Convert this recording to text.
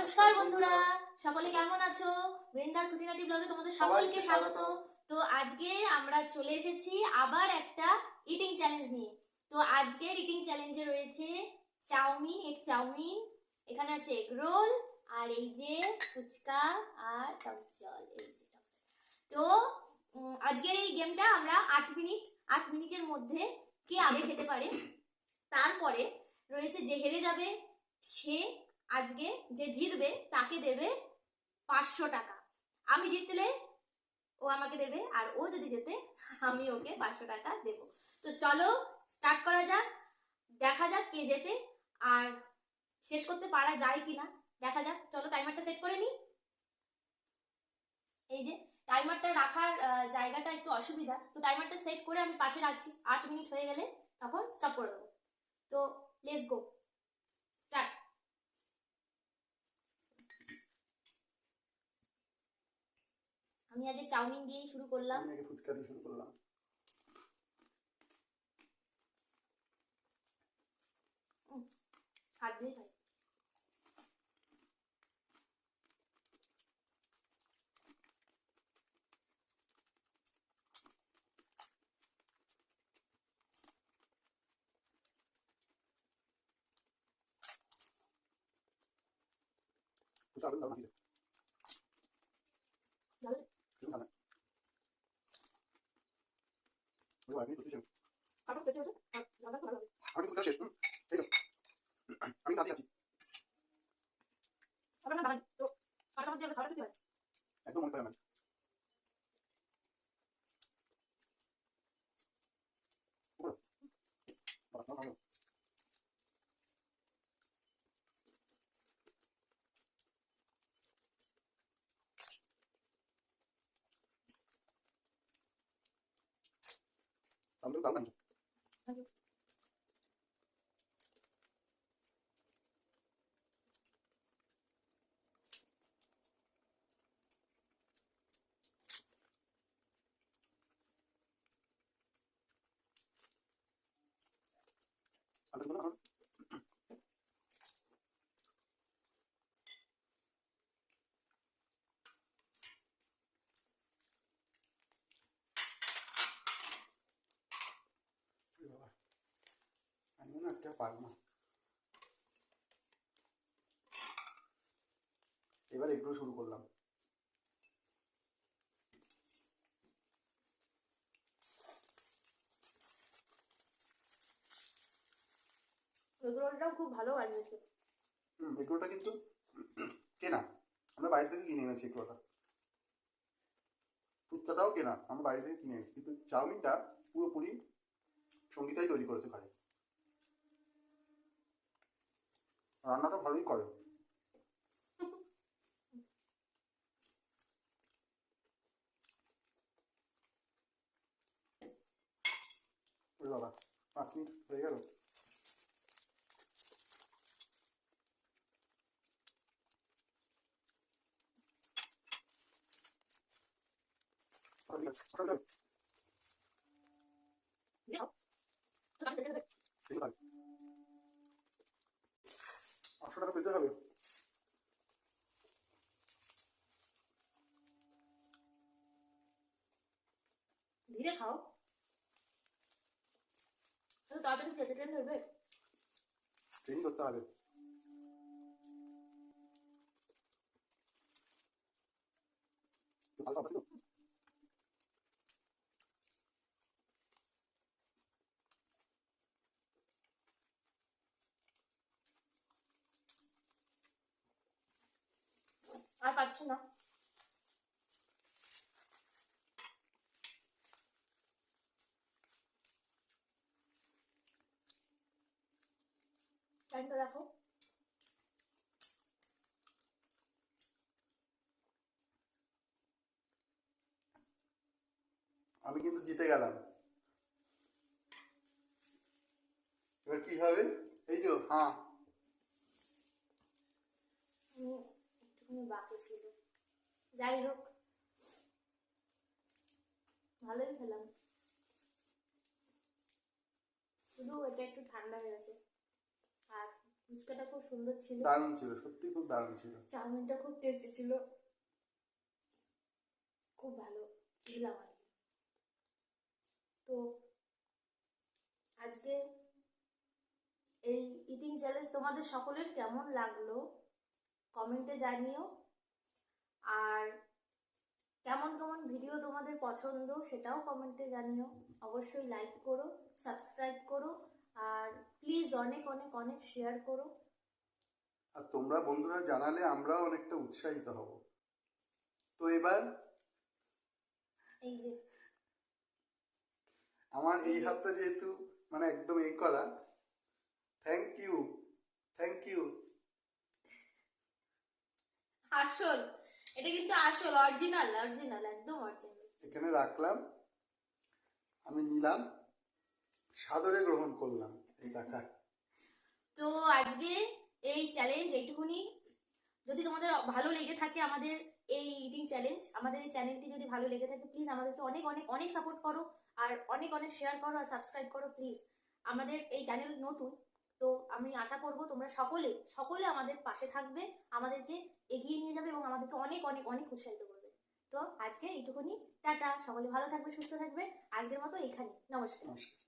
নমস্কার বন্ধুরা, সকলে কেমন আছো? বৃন্দার খুঁটিনাটি ব্লগে তোমাদের সকলকে স্বাগত। তো আজকে আমরা চলে এসেছি আবার একটা ইটিং চ্যালেঞ্জ নিয়ে। তো আজকের ইটিং চ্যালেঞ্জে রয়েছে চাউমিন, এগ চাউমিন, এখানে আছে এগ রোল, আর এই যে ফুচকা আর টক জল। এই যে টক জল। তো আজকের এই গেমটা আমরা 8 মিনিটের মধ্যে কে আগে খেতে পারে, তারপরে রয়েছে যে হেরে যাবে সে আজকে, যে জিতবে তাকে দেবে 500 টাকা। আমি জিতলে ও আমাকে দেবে, আর ও যদি জেতে আমি ওকে 500 টাকা দেব। তো চলো স্টার্ট করা যাক, দেখা যাক কে জেতে আর শেষ করতে পারা যায় কিনা দেখা যাক। চলো টাইমারটা সেট করে নি। এই যে টাইমারটা রাখার জায়গাটা একটু অসুবিধা, তো টাইমারটা সেট করে আমি পাশে রাখছি। 8 মিনিট হয়ে গেলে তখন স্টপ করে দেবো। তো লেটস গো, স্টার্ট। আমি আগে চাউমিন দিয়ে শুরু করলাম। আমি আগে ফুচকা দিয়ে শুরু করলাম। হাত দিয়ে খাই। ফুচকা আলু দাও দিতে। ভালো শুরু খানা। ওই আমি তো শেষ। কাটো কেটে আছে আর লাগা ভালো হবে। আমি ফুচকা শেষ। এই তো আমি দাঁড়িয়ে আছি। আবার না বাগান তো কাটা মাছ দিয়ে আমরা খাওয়াটা দিতে হয়। একদম মনে পড়ে না। উপরে বাবা নাও নাও। আমি দাও না। আলু শুনো না। বাবা আমি মনে আজকে আর পারবো না। এবার এগুলো শুরু করলাম। এগুলোটাও খুব ভালো বানিয়েছে। এগুলোটা কিন্তু কেনা, আমরা বাইরে থেকে কিনে এনেছি এগুলোটা। ফুচকাটাও কেনা, আমরা বাইরে থেকে কিনে এনেছি, কিন্তু চাউমিনটা পুরোপুরি সঙ্গীতাই তৈরি করেছে ঘরে। রান্নাটা ভালোই করে। ওরে বাবা 5 মিনিট হয়ে গেল। দেখো তো কাটো কেটে দেবে। 500 টাকা পেতে হবে। ধীরে খাও, তো তাড়াতাড়ি খেতে ট্রেন ধরবে। ট্রেনিং করতে হবে। ভালো পাবো তো। আর পাচ্ছি না। টাইমটা দেখো। আমি কিন্তু জিতে গেলাম। এবার কি হবে? এই যে হ্যাঁ একটুখানি বাকি ছিল, যাই হোক ভালোই খেলাম, শুধু এটা একটু ঠান্ডা হয়ে গেছে। আর ফুচকাটা খুব সুন্দর ছিল, দারুণ ছিল, সত্যি খুব দারুণ ছিল। চাউমিনটা খুব টেস্টি ছিল, খুব ভালো খেলাম আর কি। তো আজকে এই ইটিং চ্যালেঞ্জ তোমাদের সকলের কেমন লাগলো কমেন্টে জানিও। আর কেমন কেমন ভিডিও তোমাদের পছন্দ সেটাও কমেন্টে জানিও। অবশ্যই লাইক করো, সাবস্ক্রাইব করো, আর প্লিজ অনেক অনেক অনেক শেয়ার করো। আর তোমরা বন্ধুরা জানালে আমরাও অনেকটা উৎসাহিত হব। তো এবার এই যে আমার এই হাতটা যেহেতু মানে একদম এই করা, থ্যাংক ইউ, থ্যাংক ইউ। আসল, এটা কিন্তু আসল, অরিজিনাল অরিজিনাল, একদম অরিজিনাল। এখানে রাখলাম, আমি নিলাম, সাদরে গ্রহণ করলাম এই টাকা। তো আজকে এই চ্যালেঞ্জ এইটুকুনি। যদি তোমাদের ভালো লেগে থাকে আমাদের এই ইটিং চ্যালেঞ্জ, আমাদের এই চ্যানেলটি যদি ভালো লেগে থাকে, প্লিজ আমাদেরকে অনেক অনেক অনেক সাপোর্ট করো, আর অনেক অনেক শেয়ার করো, আর সাবস্ক্রাইব করো প্লিজ। আমাদের এই চ্যানেল নতুন, তো আমি আশা করব তোমরা সকলে সকলে আমাদের পাশে থাকবে, আমাদেরকে এগিয়ে নিয়ে যাবে এবং আমাদেরকে অনেক অনেক অনেক উৎসাহিত করবে। তো আজকে এইটুকুনি, টাটা, সকলে ভালো থাকবে, সুস্থ থাকবে, আজকের মতো এখানে, নমস্কার। নমস্কার।